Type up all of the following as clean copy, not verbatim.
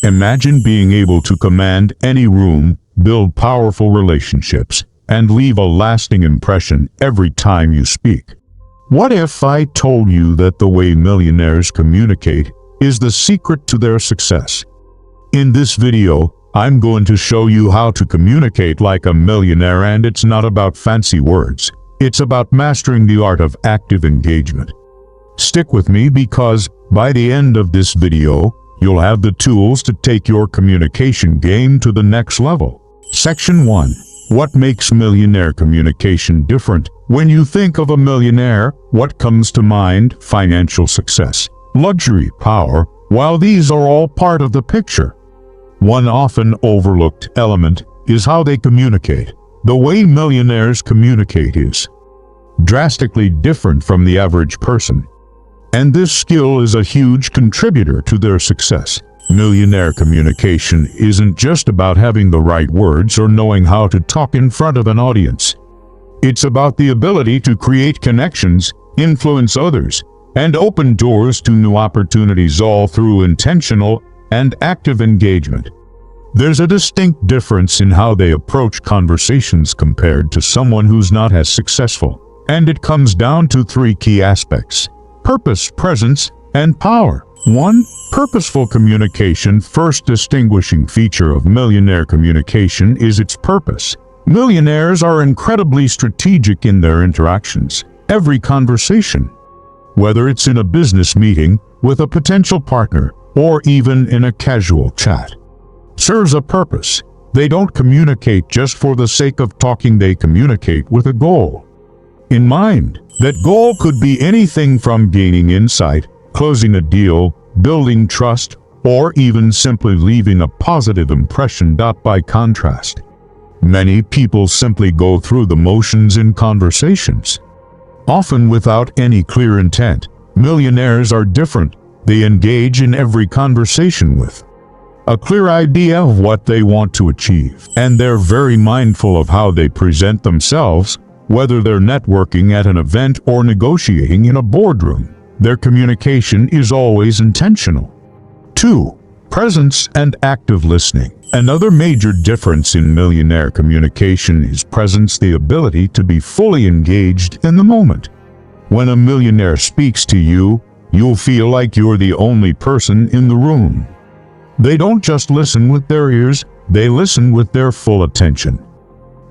Imagine being able to command any room, build powerful relationships, and leave a lasting impression every time you speak. What if I told you that the way millionaires communicate is the secret to their success? In this video, I'm going to show you how to communicate like a millionaire, and it's not about fancy words. It's about mastering the art of active engagement. Stick with me because by the end of this video, you'll have the tools to take your communication game to the next level. Section 1. What makes millionaire communication different? When you think of a millionaire, what comes to mind? Financial success, luxury, power. While these are all part of the picture, one often overlooked element is how they communicate. The way millionaires communicate is drastically different from the average person, and this skill is a huge contributor to their success. Millionaire communication isn't just about having the right words or knowing how to talk in front of an audience. It's about the ability to create connections, influence others, and open doors to new opportunities, all through intentional and active engagement. There's a distinct difference in how they approach conversations compared to someone who's not as successful, and it comes down to three key aspects: purpose, presence, and power. 1. Purposeful communication. First distinguishing feature of millionaire communication is its purpose. Millionaires are incredibly strategic in their interactions. Every conversation, whether it's in a business meeting, with a potential partner, or even in a casual chat, serves a purpose. They don't communicate just for the sake of talking, they communicate with a goal in mind. That goal could be anything from gaining insight, closing a deal, building trust, or even simply leaving a positive impression. By contrast, many people simply go through the motions in conversations, often without any clear intent. Millionaires are different. They engage in every conversation with a clear idea of what they want to achieve, and they're very mindful of how they present themselves, whether they're networking at an event or negotiating in a boardroom. Their communication is always intentional. 2. Presence and active listening. Another major difference in millionaire communication is presence, the ability to be fully engaged in the moment. When a millionaire speaks to you, you'll feel like you're the only person in the room. They don't just listen with their ears, they listen with their full attention.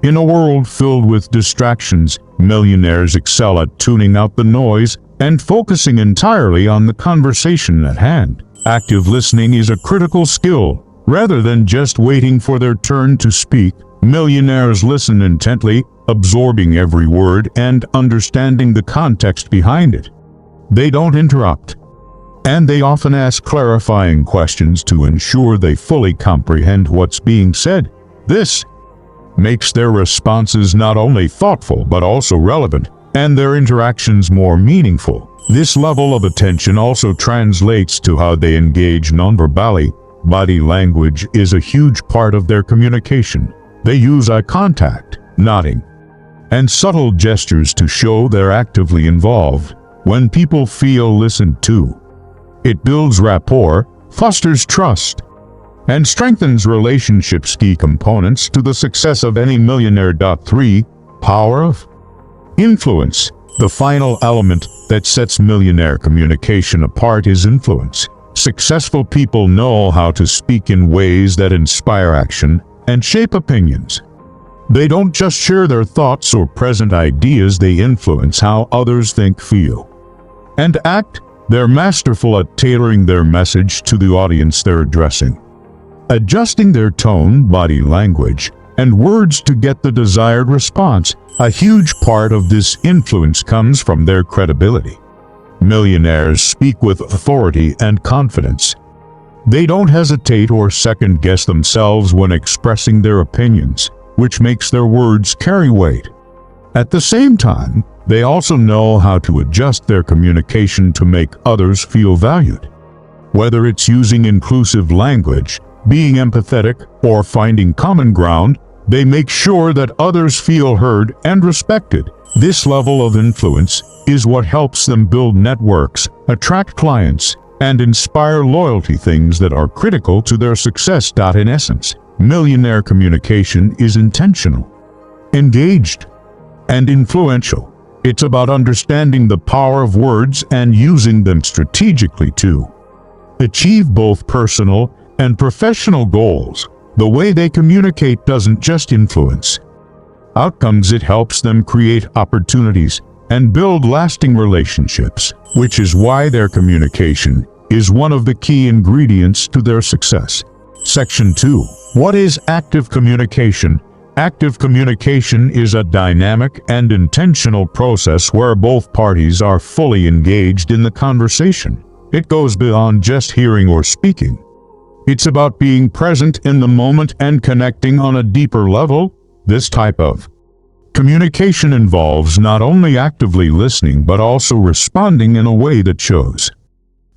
In a world filled with distractions, millionaires excel at tuning out the noise and focusing entirely on the conversation at hand. Active listening is a critical skill. Rather than just waiting for their turn to speak, millionaires listen intently, absorbing every word and understanding the context behind it. They don't interrupt, and they often ask clarifying questions to ensure they fully comprehend what's being said. This makes their responses not only thoughtful but also relevant, and their interactions more meaningful. This level of attention also translates to how they engage nonverbally. Body language is a huge part of their communication. They use eye contact, nodding, and subtle gestures to show they're actively involved. When people feel listened to, it builds rapport, fosters trust, and strengthens relationships, key components to the success of any millionaire. 3. Power of influence. The final element that sets millionaire communication apart is influence. Successful people know how to speak in ways that inspire action and shape opinions. They don't just share their thoughts or present ideas, they influence how others think, feel, and act. They're masterful at tailoring their message to the audience they're addressing, adjusting their tone, body language, and words to get the desired response. A huge part of this influence comes from their credibility. Millionaires speak with authority and confidence. They don't hesitate or second-guess themselves when expressing their opinions, which makes their words carry weight. At the same time, they also know how to adjust their communication to make others feel valued. Whether it's using inclusive language, being empathetic, or finding common ground, they make sure that others feel heard and respected. This level of influence is what helps them build networks, attract clients, and inspire loyalty, things that are critical to their success. In essence, millionaire communication is intentional, engaged, and influential. It's about understanding the power of words and using them strategically to achieve both personal and professional goals. The way they communicate doesn't just influence outcomes, it helps them create opportunities and build lasting relationships, which is why their communication is one of the key ingredients to their success. Section 2. What is active communication? Active communication is a dynamic and intentional process where both parties are fully engaged in the conversation. It goes beyond just hearing or speaking. It's about being present in the moment and connecting on a deeper level. This type of communication involves not only actively listening but also responding in a way that shows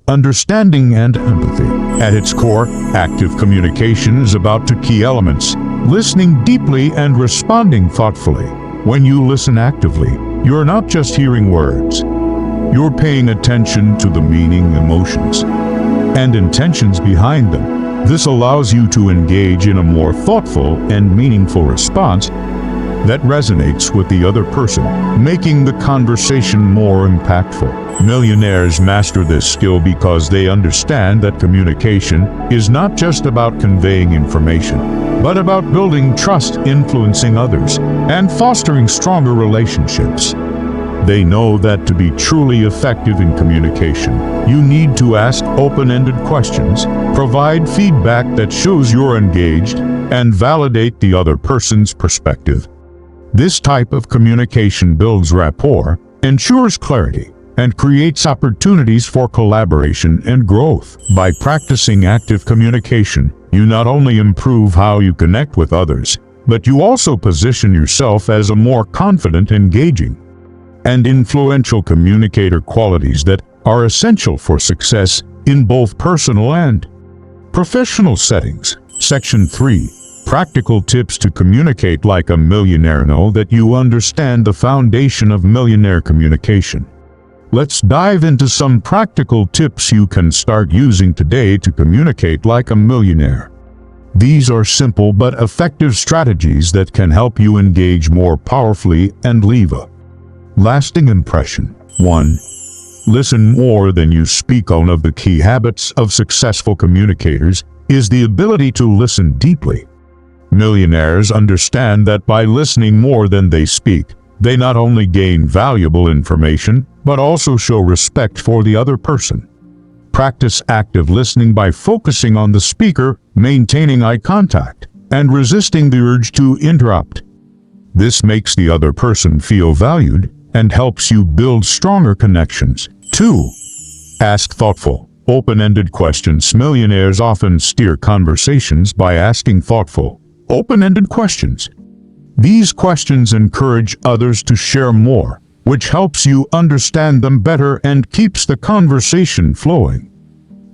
understanding and empathy. At its core, active communication is about two key elements: listening deeply and responding thoughtfully. When you listen actively, you're not just hearing words. You're paying attention to the meaning, emotions, and intentions behind them. This allows you to engage in a more thoughtful and meaningful response that resonates with the other person, making the conversation more impactful. Millionaires master this skill because they understand that communication is not just about conveying information, but about building trust, influencing others, and fostering stronger relationships. They know that to be truly effective in communication, you need to ask open-ended questions, provide feedback that shows you're engaged, and validate the other person's perspective. This type of communication builds rapport, ensures clarity, and creates opportunities for collaboration and growth. By practicing active communication, you not only improve how you connect with others, but you also position yourself as a more confident, engaging, and influential communicator, qualities that are essential for success in both personal and professional settings. Section 3. Practical tips to communicate like a millionaire. Know that you understand the foundation of millionaire communication. Let's dive into some practical tips you can start using today to communicate like a millionaire. These are simple but effective strategies that can help you engage more powerfully and leave a lasting impression. 1. Listen more than you speak. One of the key habits of successful communicators is the ability to listen deeply. Millionaires understand that by listening more than they speak, they not only gain valuable information, but also show respect for the other person. Practice active listening by focusing on the speaker, maintaining eye contact, and resisting the urge to interrupt. This makes the other person feel valued and helps you build stronger connections. 2. Ask thoughtful, open-ended questions. Millionaires often steer conversations by asking thoughtful, open-ended questions. These questions encourage others to share more, which helps you understand them better and keeps the conversation flowing.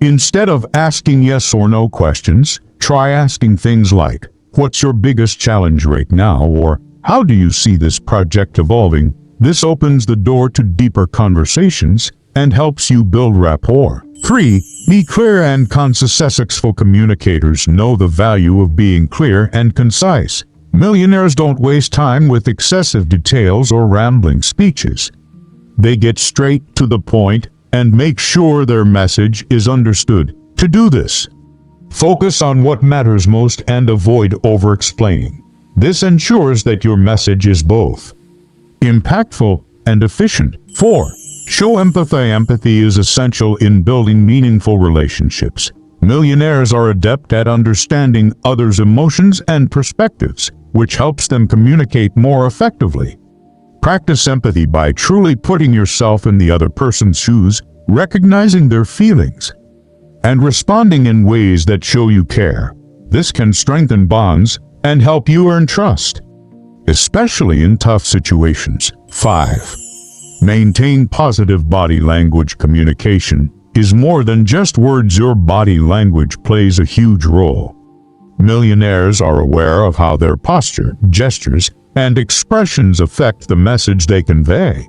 Instead of asking yes or no questions, try asking things like, "What's your biggest challenge right now?" or "How do you see this project evolving?" This opens the door to deeper conversations and helps you build rapport. 3. Be clear and concise. Successful communicators know the value of being clear and concise. Millionaires don't waste time with excessive details or rambling speeches. They get straight to the point and make sure their message is understood. To do this, focus on what matters most and avoid over-explaining. This ensures that your message is both impactful and efficient. 4. Show empathy. Empathy is essential in building meaningful relationships. Millionaires are adept at understanding others' emotions and perspectives, which helps them communicate more effectively. Practice empathy by truly putting yourself in the other person's shoes, recognizing their feelings, and responding in ways that show you care. This can strengthen bonds and help you earn trust, especially in tough situations. 5. Maintain positive body language. Communication is more than just words. Your body language plays a huge role. Millionaires are aware of how their posture, gestures, and expressions affect the message they convey.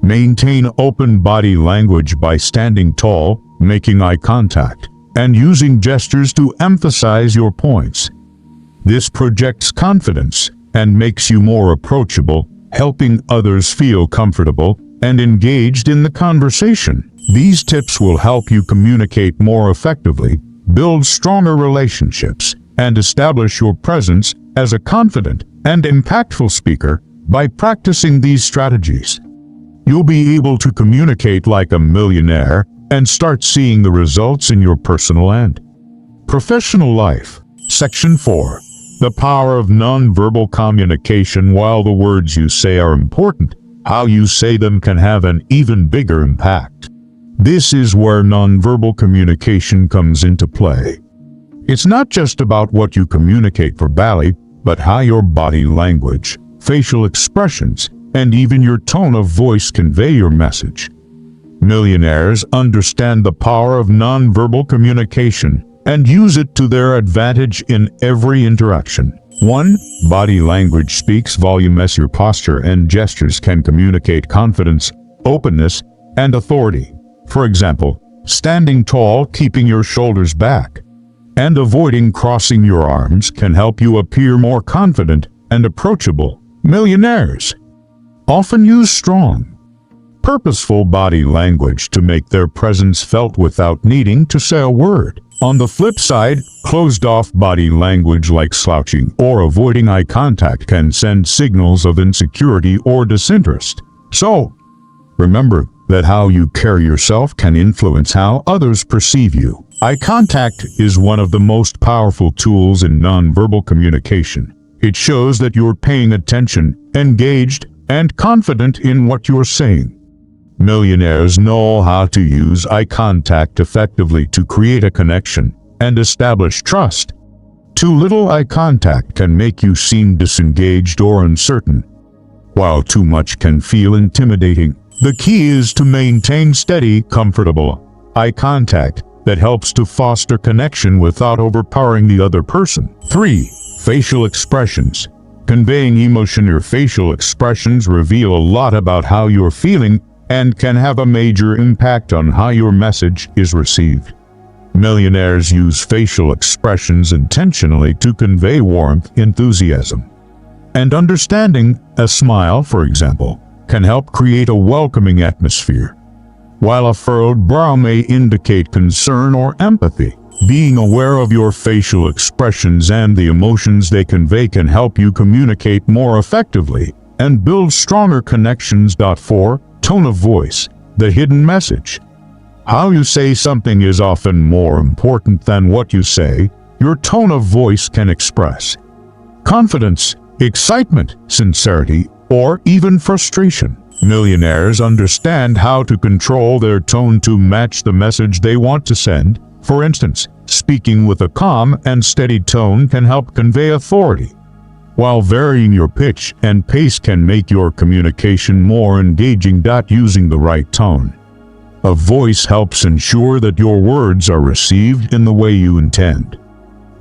Maintain open body language by standing tall, making eye contact, and using gestures to emphasize your points. This projects confidence and makes you more approachable, helping others feel comfortable and engaged in the conversation. These tips will help you communicate more effectively, build stronger relationships, and establish your presence as a confident and impactful speaker. By practicing these strategies, you'll be able to communicate like a millionaire and start seeing the results in your personal and professional life. Section 4. The power of nonverbal communication. While the words you say are important, how you say them can have an even bigger impact. This is where nonverbal communication comes into play. It's not just about what you communicate verbally, but how your body language, facial expressions, and even your tone of voice convey your message. Millionaires understand the power of nonverbal communication and use it to their advantage in every interaction. 1. Body language speaks volume as your posture and gestures can communicate confidence, openness, and authority. For example, standing tall, keeping your shoulders back, and avoiding crossing your arms can help you appear more confident and approachable. Millionaires often use strong, purposeful body language to make their presence felt without needing to say a word. On the flip side, closed-off body language like slouching or avoiding eye contact can send signals of insecurity or disinterest. So, remember that how you carry yourself can influence how others perceive you. Eye contact is one of the most powerful tools in nonverbal communication. It shows that you're paying attention, engaged, and confident in what you're saying. Millionaires know how to use eye contact effectively to create a connection and establish trust. Too little eye contact can make you seem disengaged or uncertain, while too much can feel intimidating. The key is to maintain steady, comfortable eye contact that helps to foster connection without overpowering the other person. 3. Facial expressions. Conveying emotion. Your facial expressions reveal a lot about how you're feeling and can have a major impact on how your message is received. Millionaires use facial expressions intentionally to convey warmth, enthusiasm, and understanding. A smile, for example, can help create a welcoming atmosphere, while a furrowed brow may indicate concern or empathy. Being aware of your facial expressions and the emotions they convey can help you communicate more effectively and build stronger connections. 4. Tone of voice, the hidden message. How you say something is often more important than what you say. Your tone of voice can express confidence, excitement, sincerity, or even frustration. Millionaires understand how to control their tone to match the message they want to send. For instance, speaking with a calm and steady tone can help convey authority, while varying your pitch and pace can make your communication more engaging. Using the right tone of voice helps ensure that your words are received in the way you intend,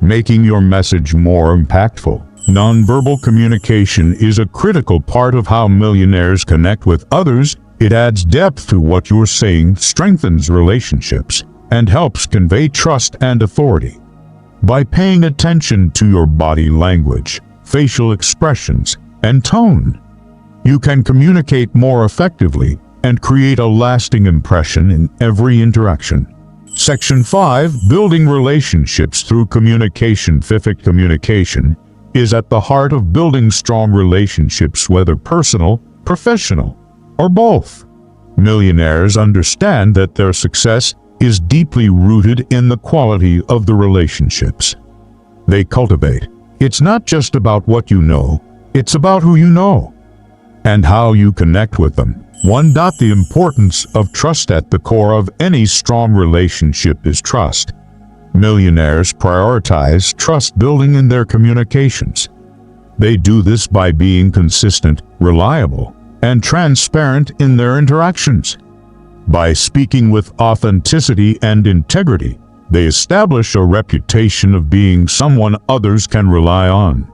making your message more impactful. Nonverbal communication is a critical part of how millionaires connect with others. It adds depth to what you're saying, strengthens relationships, and helps convey trust and authority. By paying attention to your body language, facial expressions, and tone, you can communicate more effectively and create a lasting impression in every interaction. Section 5. Building relationships through communication. Effective communication is at the heart of building strong relationships, whether personal, professional, or both. Millionaires understand that their success is deeply rooted in the quality of the relationships they cultivate. It's not just about what you know, it's about who you know and how you connect with them. 1. The importance of trust. At the core of any strong relationship is trust. Millionaires prioritize trust building in their communications. They do this by being consistent, reliable, and transparent in their interactions. By speaking with authenticity and integrity, they establish a reputation of being someone others can rely on.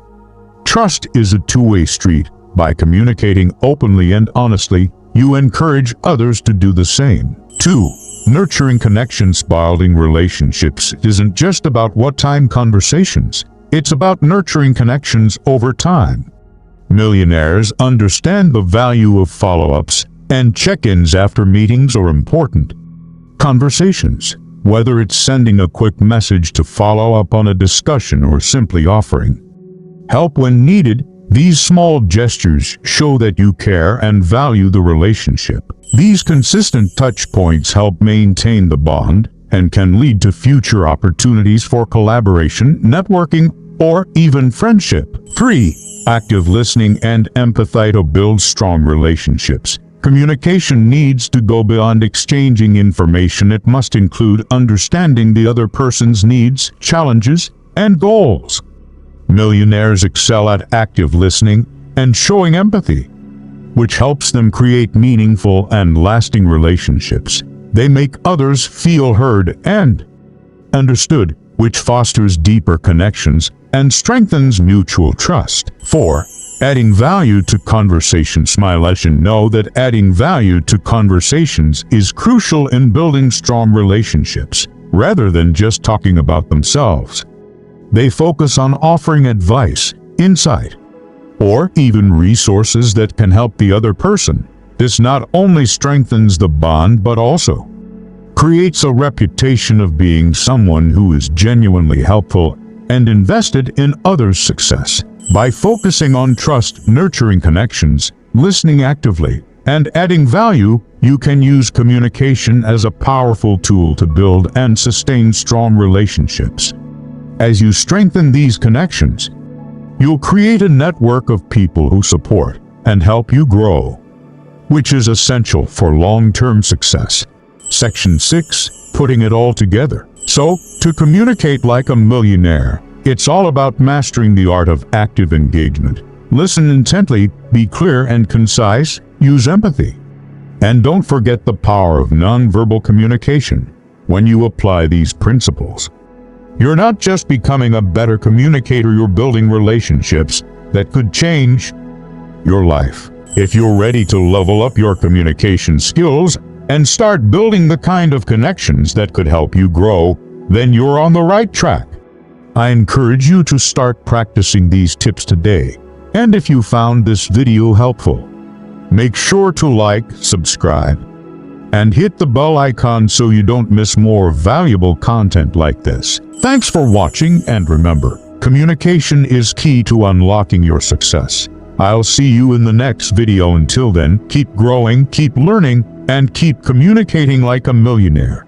Trust is a two-way street. By communicating openly and honestly, you encourage others to do the same. 2. Nurturing connections, building relationships isn't just about one-time conversations. It's about nurturing connections over time. Millionaires understand the value of follow-ups and check-ins after meetings or important conversations. Whether it's sending a quick message to follow up on a discussion or simply offering help when needed, these small gestures show that you care and value the relationship. These consistent touch points help maintain the bond and can lead to future opportunities for collaboration, networking, or even friendship. 3. Active listening and empathy to build strong relationships. Communication needs to go beyond exchanging information. It must include understanding the other person's needs, challenges, and goals. Millionaires excel at active listening and showing empathy, which helps them create meaningful and lasting relationships. They make others feel heard and understood, which fosters deeper connections and strengthens mutual trust. 4. Adding value to conversations. Know that adding value to conversations is crucial in building strong relationships, rather than just talking about themselves. They focus on offering advice, insight, or even resources that can help the other person. This not only strengthens the bond but also creates a reputation of being someone who is genuinely helpful and invested in others' success. By focusing on trust, nurturing connections, listening actively, and adding value, you can use communication as a powerful tool to build and sustain strong relationships. As you strengthen these connections, you'll create a network of people who support and help you grow, which is essential for long-term success. Section 6. Putting it all together. So, to communicate like a millionaire, it's all about mastering the art of active engagement. Listen intently, be clear and concise, use empathy. And don't forget the power of nonverbal communication. When you apply these principles, you're not just becoming a better communicator, you're building relationships that could change your life. If you're ready to level up your communication skills and start building the kind of connections that could help you grow, then you're on the right track. I encourage you to start practicing these tips today. And if you found this video helpful, make sure to like, subscribe, and hit the bell icon so you don't miss more valuable content like this. Thanks for watching, and remember, communication is key to unlocking your success. I'll see you in the next video. Until then, keep growing, keep learning, and keep communicating like a millionaire.